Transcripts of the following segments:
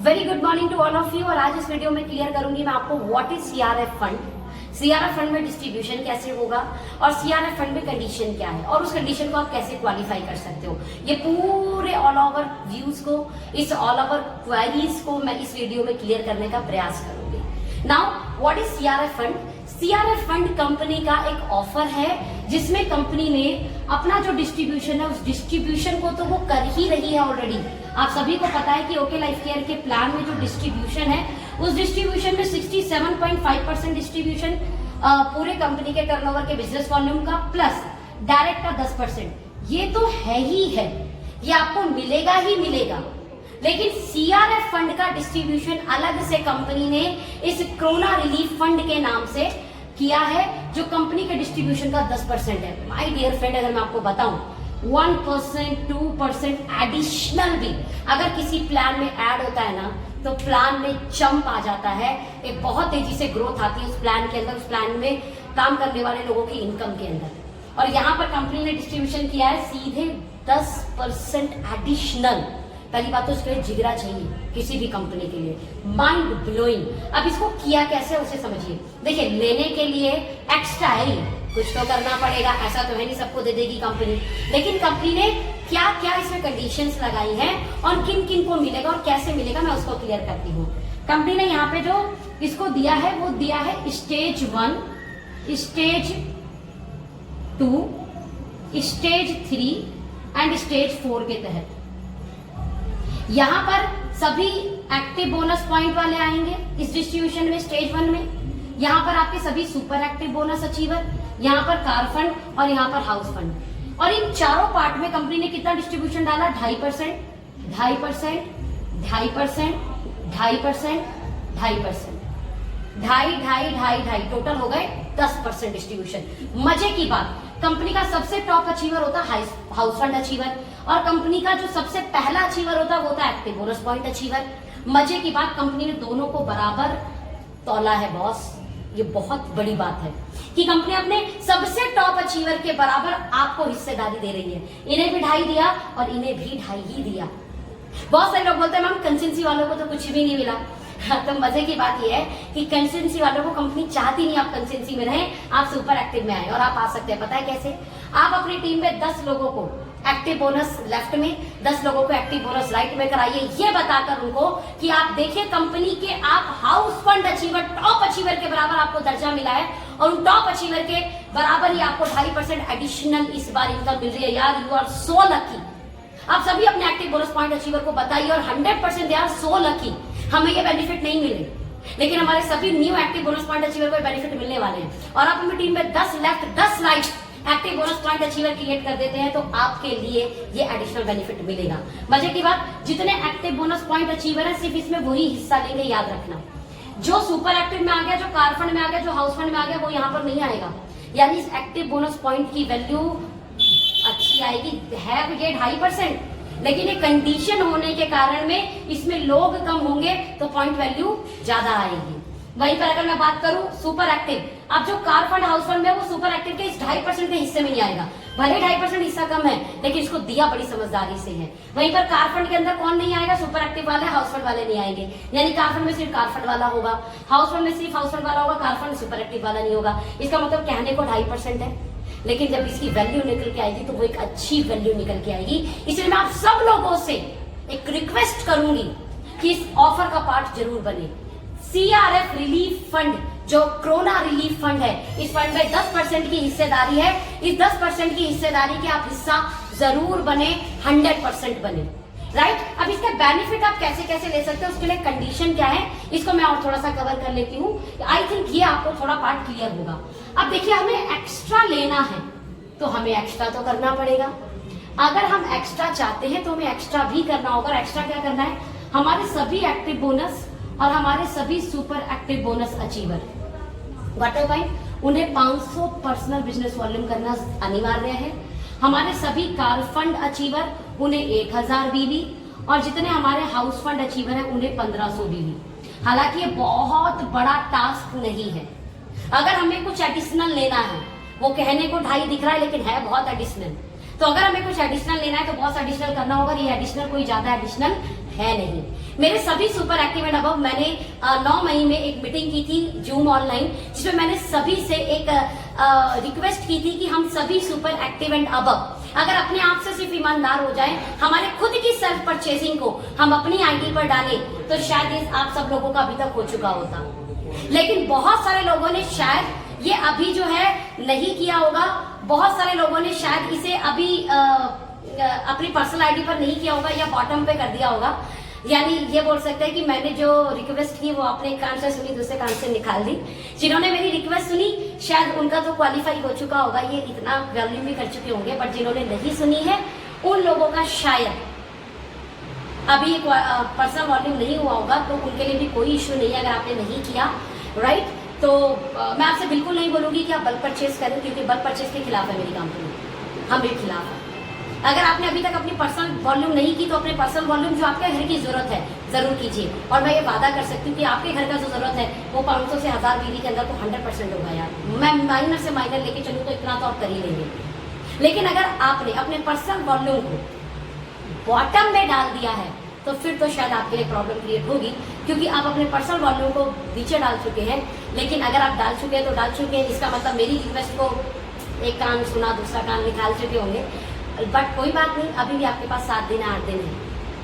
Very good morning to all of you. और आज इस वीडियो में क्लियर करूंगी मैं आपको what is CRF fund, CRF fund में डिस्ट्रीब्यूशन कैसे होगा और सीआरएफ फंड में कंडीशन क्या है और उस कंडीशन को आप कैसे क्वालिफाई कर सकते हो। ये पूरे ऑल ओवर व्यूज को, इस ऑल ओवर क्वेरीज को मैं इस वीडियो में क्लियर करने का प्रयास करूंगी। Now what is CRF fund? CRF fund company का एक ऑफर है जिसमें कंपनी ने अपना जो डिस्ट्रीब्यूशन है उस डिस्ट्रीब्यूशन को तो वो कर ही रही है ऑलरेडी। आप सभी को पता है कि ओके लाइफ केयर के प्लान में जो डिस्ट्रीब्यूशन है उस डिस्ट्रीब्यूशन में 67.5% डिस्ट्रीब्यूशन पूरे कंपनी के टर्नओवर के बिजनेस वॉल्यूम का प्लस डायरेक्ट का 10%। ये तो है ही है, ये आपको मिलेगा ही मिलेगा। लेकिन सीआरएफ फंड का डिस्ट्रीब्यूशन अलग से कंपनी ने इस कोरोना रिलीफ फंड के नाम से किया है जो कंपनी के डिस्ट्रीब्यूशन का 10% है। माय डियर फ्रेंड, अगर मैं आपको बताऊं 1% 2% एडिशनल भी अगर किसी प्लान में ऐड होता है ना तो प्लान में जंप आ जाता है, एक बहुत तेजी से ग्रोथ आती है उस प्लान के अंदर, उस प्लान में काम करने वाले लोगों की इनकम के अंदर। और यहाँ पर कंपनी ने डिस्ट्रीब्यूशन किया है सीधे 10% एडिशनल। पहली बात तो उसके लिए जिगरा चाहिए किसी भी कंपनी के लिए, माइंड ब्लोइंग। अब इसको किया कैसे उसे समझिए। देखिए, लेने के लिए एक्स्ट्रा है, कुछ तो करना पड़ेगा, ऐसा तो है नहीं सबको दे देगी कंपनी। लेकिन कंपनी ने क्या क्या इसमें कंडीशंस लगाई हैं और किन किन को मिलेगा और कैसे मिलेगा मैं उसको क्लियर करती हूँ। कंपनी ने यहाँ पे जो इसको दिया है वो दिया है stage 1, stage 2, stage 3 and stage 4 के तहत। यहाँ पर सभी एक्टिव बोनस पॉइंट वाले आएंगे इस डिस्ट्रीब्यूशन में स्टेज 1 में। यहाँ पर आपके सभी सुपर एक्टिव बोनस अचीवर, यहाँ पर कार फंड और यहाँ पर हाउस फंड। और इन चारों पार्ट में कंपनी ने कितना डिस्ट्रीब्यूशन डाला? 2.5%, 2.5%, 2.5%, 2.5%, 2.5%, 2.5 टोटल हो गए 10% डिस्ट्रीब्यूशन। मजे की बात, कंपनी का सबसे टॉप अचीवर होता है हाउस फंड अचीवर और कंपनी का जो सबसे पहला अचीवर होता है वो होता है एक्टिव बोनस पॉइंट अचीवर। मजे की बात, कंपनी ने दोनों को बराबर तौला है बॉस। ये बहुत बड़ी बात है कि कंपनी अपने सबसे टॉप अचीवर के बराबर आपको हिस्सेदारी दे रही है। इन्हें भी 2.5 दिया और इन्हें भी 2.5 ही दिया। बहुत सारे लोग बोलते हैं मैम कंसिस्टेंसी वालों को तो कुछ भी नहीं मिला। तो मजे की बात यह है कि कंसिस्टेंसी वालों को कंपनी चाहती नहीं आप कंसिस्टेंसी में रहें, आप सुपर एक्टिव में आए। और आप आ सकते हैं, पता है कैसे? आप अपनी टीम में 10 लोगों को एक्टिव बोनस लेफ्ट में, 10 लोगों को एक्टिव बोनस राइट में कराइए, ये बताकर उनको कि आप देखिए कंपनी के आप house fund achiever, top achiever के बराबर आपको दर्जा मिला है और उन टॉप अचीवर के बराबर ही आपको 2.5% एडिशनल इस बार इनकम मिल रही है। यार यू आर सो लकी। आप सभी अपने एक्टिव बोनस पॉइंट अचीवर को बताइए और 100% दे आर सो लकी। हमें ये बेनिफिट नहीं मिले, लेकिन हमारे सभी new active bonus point achiever को बेनिफिट मिलने वाले हैं। और आप अपनी टीम में 10 left 10 right active bonus point achiever create कर देते हैं तो आपके लिए ये एडिशनल बेनिफिट मिलेगा। मजे की बात, जितने एक्टिव बोनस पॉइंट अचीवर है सिर्फ इसमें वही हिस्सा लेंगे, याद रखना। जो सुपर एक्टिव में आ गया, जो कार फंड में आ गया, जो हाउस फंड में आ गया, वो यहाँ पर नहीं आएगा। यानी इस एक्टिव बोनस पॉइंट की वैल्यू अच्छी आएगी, है ये 2.5%, लेकिन ये कंडीशन होने के कारण में इसमें लोग कम होंगे तो पॉइंट वैल्यू ज्यादा आएगी। वहीं पर अगर मैं बात करूं सुपर एक्टिव, अब जो कार फंड हाउस फंड में वो सुपर एक्टिव के इस 2.5% के हिस्से में नहीं आएगा। भले 2.5% हिस्सा कम है लेकिन इसको दिया बड़ी समझदारी से है। वहीं पर कार फंड के अंदर कौन नहीं आएगा? सुपर एक्टिव वाले, हाउस फंड वाले नहीं आएंगे। यानी कार फंड में सिर्फ कार फंड वाला होगा, हाउस फंड में सिर्फ हाउस फंड वाला होगा, कार फंड सुपर एक्टिव वाला नहीं होगा। इसका मतलब कहने को 2.5% है, लेकिन जब इसकी वैल्यू निकल के आएगी तो वो एक अच्छी वैल्यू निकल के आएगी। इसलिए मैं आप सब लोगों से एक रिक्वेस्ट करूंगी कि इस ऑफर का पार्ट जरूर बने। सीआरएफ रिलीफ फंड जो कोरोना रिलीफ फंड है, इस फंड में 10% की हिस्सेदारी है। इस 10% की हिस्सेदारी के आप हिस्सा जरूर बने, 100% बने, राइट? अब इसके बेनिफिट आप कैसे कैसे ले सकते हैं, उसके लिए कंडीशन क्या है, इसको मैं और थोड़ा सा कवर कर लेती हूँ। आई थिंक ये आपको थोड़ा पार्ट क्लियर होगा। अब देखिए, हमें एक्स्ट्रा लेना है तो हमें एक्स्ट्रा तो करना पड़ेगा। अगर हम एक्स्ट्रा चाहते हैं तो हमें एक्स्ट्रा भी करना होगा। एक्स्ट्रा क्या करना है? हमारे सभी एक्टिव बोनस और हमारे सभी super active bonus achiever water point, उन्हें 500 पर्सनल बिजनेस वॉल्यूम करना अनिवार्य है। हमारे सभी कार फंड अचीवर, उन्हें 1000 बीवी और जितने हमारे हाउस फंड अचीवर हैं उन्हें 1500 बीवी। हालांकि ये बहुत बड़ा टास्क नहीं है। अगर हमें कुछ एडिशनल लेना है, वो कहने को 2.5 दिख रहा है लेकिन है बहुत एडिशनल, तो अगर हमें कुछ एडिशनल लेना है तो बहुत एडिशनल करना होगा। ये एडिशनल कोई ज्यादा एडिशनल है नहीं। मेरे सभी सुपर एक्टिव एंड अबव मैंने 9 मई में एक मीटिंग की थी जूम ऑनलाइन, जिसमें मैंने सभी से एक रिक्वेस्ट की थी कि हम सभी सुपर एक्टिव एंड अबव अगर अपने आप से सिर्फ ईमानदार हो जाएं, हमारे खुद की सेल्फ परचेसिंग को हम अपनी आईडी पर डालें, तो शायद आप सब लोगों का अभी तक हो चुका होता। लेकिन बहुत सारे लोगों ने शायद ये अभी जो है नहीं किया होगा, बहुत सारे लोगों ने शायद इसे अभी अपनी पर्सनल आईडी पर नहीं किया होगा या बॉटम पे कर दिया होगा। यानी ये बोल सकते हैं कि मैंने जो रिक्वेस्ट की वो अपने कान से सुनी, दूसरे कान से निकाल दी। जिन्होंने मेरी रिक्वेस्ट सुनी शायद उनका तो क्वालिफाई हो चुका होगा, ये इतना वॉल्यूम भी कर चुके होंगे, बट जिन्होंने नहीं सुनी है उन लोगों का शायद अभी पर्सनल वॉल्यूम नहीं हुआ होगा, तो उनके लिए भी कोई इश्यू नहीं है अगर आपने नहीं किया, राइट। तो मैं आपसे बिल्कुल नहीं बोलूंगी कि आप बल्क परचेज करें, क्योंकि बल्क परचेज के खिलाफ है मेरी कंपनी, हम भी खिलाफ है। अगर आपने अभी तक अपनी पर्सनल वॉल्यूम नहीं की तो अपने पर्सनल वॉल्यूम जो आपके घर की जरूरत है जरूर कीजिए। और मैं ये वादा कर सकती हूँ कि आपके घर का जो जरूरत है वो 500 से 1000 बीवी के अंदर तो 100% होगा यार। मैं माइनर से माइनर लेके चलूँ तो इतना तो आप कर ही लेंगे। लेकिन अगर आपने अपने पर्सनल वॉल्यूम को बॉटम में डाल दिया है तो फिर तो शायद आपके लिए प्रॉब्लम क्रिएट होगी, क्योंकि आप अपने पर्सनल वॉल्यूम को नीचे डाल चुके हैं। लेकिन अगर आप डाल चुके हैं तो डाल चुके हैं, इसका मतलब मेरी रिक्वेस्ट को एक कान सुना दूसरा कान निकाल चुके होंगे। बट कोई बात नहीं, अभी भी आपके पास 7 दिन 8 दिन है।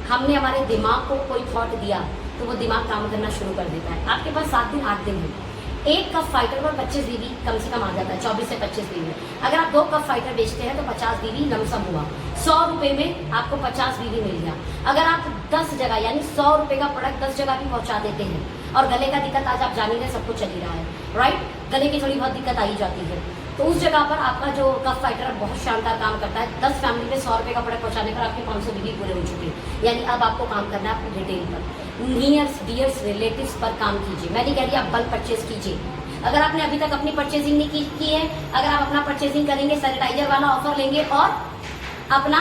हमने हमारे दिमाग को कोई थॉट दिया तो वो दिमाग काम करना शुरू कर देता है। आपके पास 7 दिन 8 दिन है। एक कप फाइटर पर 25 बीवी कम से कम आ जाता है, 24 से 25 बीवी। अगर आप 2 कप फाइटर बेचते हैं तो 50 बीवी लमसम हुआ, 100 रुपए में आपको 50 बीवी मिल गया। अगर आप 10 जगह यानी 100 रुपए का प्रोडक्ट 10 जगह भी पहुंचा देते हैं, और गले का दिक्कत आज आप जान ही रहे, सब कुछ चल ही रहा है, राइट। गले की थोड़ी बहुत दिक्कत आई जाती है, तो उस जगह पर आपका जो कप फाइटर बहुत शानदार काम करता है। 10 फैमिली में 100 रुपए का प्रोडक्ट पहुंचाने पर आपके 500 बीवी पूरे हो चुके हैं। यानी अब आपको काम करना है अपने रिटेल पर, नियर्स डियर्स रिलेटिव्स पर काम कीजिए। मैं नहीं कह रही आप बल्क परचेज कीजिए। अगर आपने अभी तक अपनी परचेजिंग नहीं की है, अगर आप अपना परचेजिंग करेंगे, सैनिटाइजर वाला ऑफर लेंगे और अपना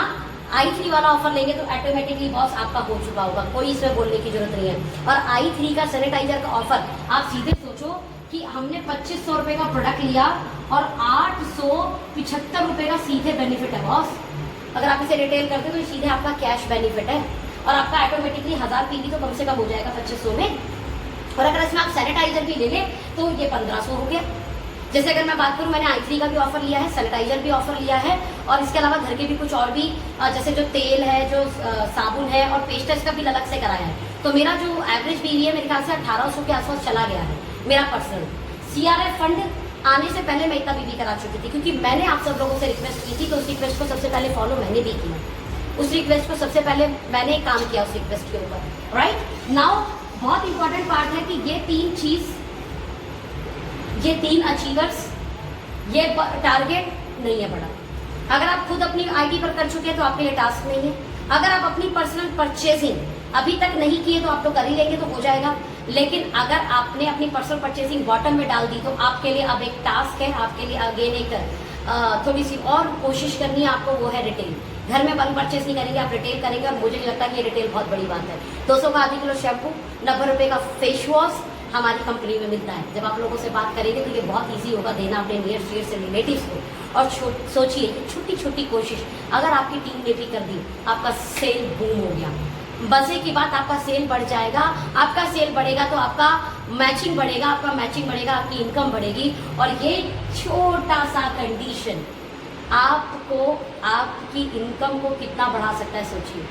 i3 वाला ऑफर लेंगे तो ऑटोमेटिकली बॉस आपका हो चुका होगा, कोई इसमें बोलने की जरूरत नहीं है। और i3 का सैनिटाइजर का ऑफर आप सीधे सोचो कि हमने 2500 रुपए का प्रोडक्ट लिया और 875 रुपए का सीधे बेनिफिट है बॉस। अगर आप इसे रिटेल करते तो सीधे आपका कैश बेनिफिट है, और आपका ऑटोमेटिकली 1000 पीवी तो कम से कम हो जाएगा 2500 में। और अगर इसमें आप सैनिटाइजर भी ले लें तो ये 1500 हो गया। जैसे अगर मैं बात करूं, मैंने i3 का भी ऑफर लिया है, सैनिटाइजर भी ऑफर लिया है, और इसके अलावा घर के भी कुछ और भी जैसे जो तेल है, जो साबुन है और पेस्ट है, इसका बिल अलग से कराया है। तो मेरा जो एवरेज बीवी है मेरे ख्याल से 1800 के आसपास चला गया है मेरा पर्सनल। CRF फंड आने से पहले मैं इतना बीवी करा चुकी थी, क्योंकि मैंने आप सब लोगों से रिक्वेस्ट की थी, तो उस रिक्वेस्ट को सबसे पहले फॉलो मैंने भी किया। उस रिक्वेस्ट को सबसे पहले मैंने काम किया उस रिक्वेस्ट के ऊपर, राइट। नाउ बहुत इंपॉर्टेंट पार्ट है कि ये 3 चीज, ये 3 अचीवर्स, ये टारगेट नहीं है बड़ा। अगर आप खुद अपनी आईडी पर कर चुके हैं तो आपके लिए टास्क नहीं है। अगर आप अपनी पर्सनल परचेजिंग अभी तक नहीं किए तो आप तो कर ही लेंगे, तो हो जाएगा। लेकिन अगर आपने अपनी पर्सनल परचेजिंग बॉटम में डाल दी तो आपके लिए अब एक टास्क है, आपके लिए अगेन एक थोड़ी सी और कोशिश करनी है आपको, वो है रिटेल। घर में बल्क परचेज नहीं करेंगे, आप रिटेल करेंगे, और मुझे नहीं लगता कि ये रिटेल बहुत बड़ी बात है। 200 का आधी किलो शैम्पू, 90 रुपए का फेस वॉश हमारी कंपनी में मिलता है। जब आप लोगों से बात करेंगे तो ये बहुत इजी होगा देना अपने नियर शेयर से रिलेटिव्स को। और सोचिए छोटी छोटी कोशिश अगर आपकी टीम ने भी कर दी, आपका सेल बूम हो गया। बसे की बात, आपका सेल बढ़ जाएगा। आपका सेल बढ़ेगा तो आपका मैचिंग बढ़ेगा, आपका मैचिंग बढ़ेगा, आपकी इनकम बढ़ेगी। और ये छोटा सा कंडीशन आपको आपकी इनकम को कितना बढ़ा सकता है, सोचिए।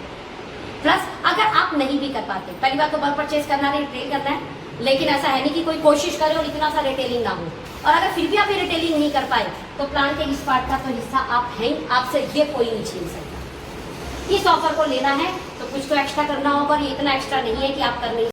प्लस अगर आप नहीं भी कर पाते, पहली बात तो बल्क परचेज करना है, रिटेल करना है, लेकिन ऐसा है नहीं कि कोई कोशिश करे और इतना सा रिटेलिंग ना हो। और अगर फिर भी आप ये रिटेलिंग नहीं कर पाए तो प्लान के इस पार्ट का तो हिस्सा आप हैं, आपसे ये कोई नहीं छीन सकता। इस ऑफर को लेना है तो कुछ तो एक्स्ट्रा करना होगा, और ये इतना एक्स्ट्रा नहीं है कि आप कर नहीं